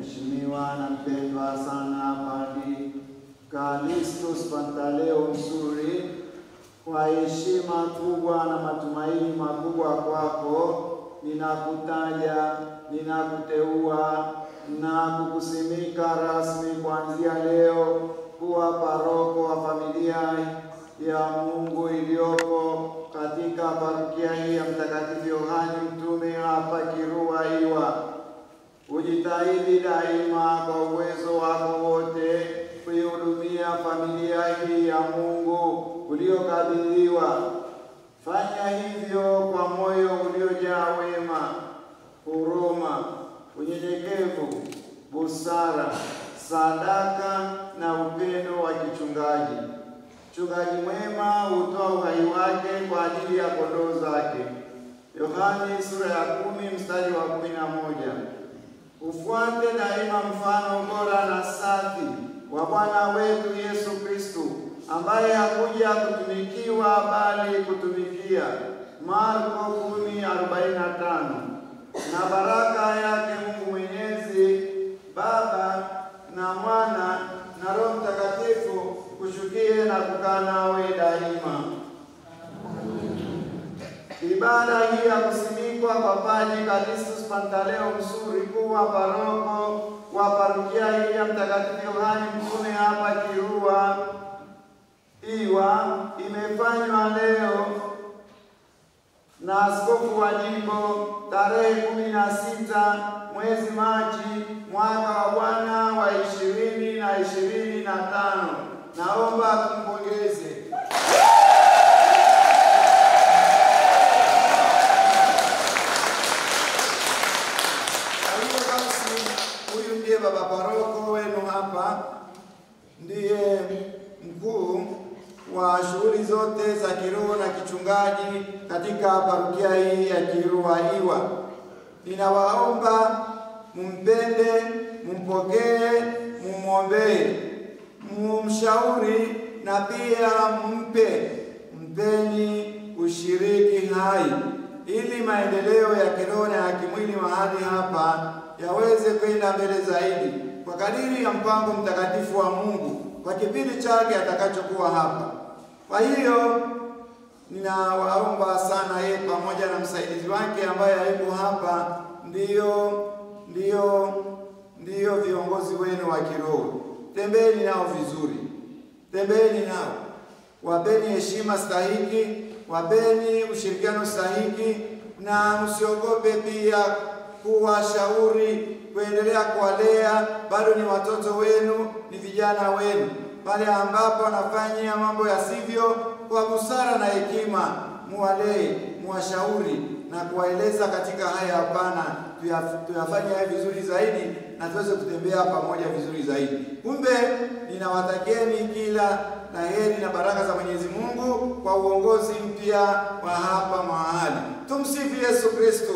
Mheshimiwa na mpendwa sana Padri Callistus Pantaleo Msuri, kwa heshima kubwa na matumaini makubwa kwako, ninakutaja, ninakuteua na kukusimika rasmi kuanzia leo kuwa paroko wa familia ya Mungu iliyopo katika parokia hii ya Mtakatifu Yohane Mtume hapa Kirua Iwa. Ujitahidi daima kwa uwezo wako wote kuihudumia familia hii ya Mungu uliokabidhiwa. Fanya hivyo kwa moyo uliojaa wema, huruma, unyenyekevu, busara, sadaka na upendo wa kichungaji. Mchungaji mwema hutoa uhai wake kwa ajili ya kondoo zake. Yohane sura ya 10 mstari wa 11. Ufuate daima mfano bora na safi wa Bwana wetu Yesu Kristo, ambaye hakuja kutumikiwa bali kutumikia. Marko 10:45. Na baraka yake Mungu Mwenyezi, Baba na Mwana na Roho Mtakatifu kushukie na kukaa nawe daima. Ibada hii ya kusimikwa kwa Padri Callistus Pantaleo Msuri kuwa paroko wa parokia hii ya Mtakatifu Yohane Mtume hapa Kirua Iwa imefanywa leo na askofu wa jimbo tarehe 16 mwezi Machi mwaka wa Bwana wa 2025. Naomba tumpongeze. Huyu ndiye baba paroko wenu hapa, ndiye mkuu wa shughuli zote za kiroho na kichungaji katika parokia hii ya Kirua Iwa. Ninawaomba mumpende, mumpokee, mumwombee, mumshauri na pia mpeni ushiriki hai, ili maendeleo ya kiroho na ya kimwili mahali hapa yaweze kwenda mbele zaidi kwa kadiri ya mpango mtakatifu wa Mungu kwa kipindi chake atakachokuwa hapa. Kwa hiyo ninawaomba sana yeye pamoja na msaidizi wake ambaye yuko hapa, ndio viongozi wenu wa kiroho. Tembeeni nao vizuri, tembeeni nao, wapeni heshima stahiki, wapeni ushirikiano stahiki, na msiogope pia kuwashauri, kuendelea kuwalea. Bado ni watoto wenu, ni vijana wenu. Pale ambapo wanafanyia mambo yasivyo, kwa busara na hekima muwalee, muwashauri na kuwaeleza katika haya hapana, tuyafanye haya vizuri zaidi na tuweze kutembea pamoja vizuri zaidi. Kumbe ninawatakieni kila laheri na baraka za Mwenyezi Mungu kwa uongozi mpya wa hapa mahali. Tumsifu Yesu Kristo.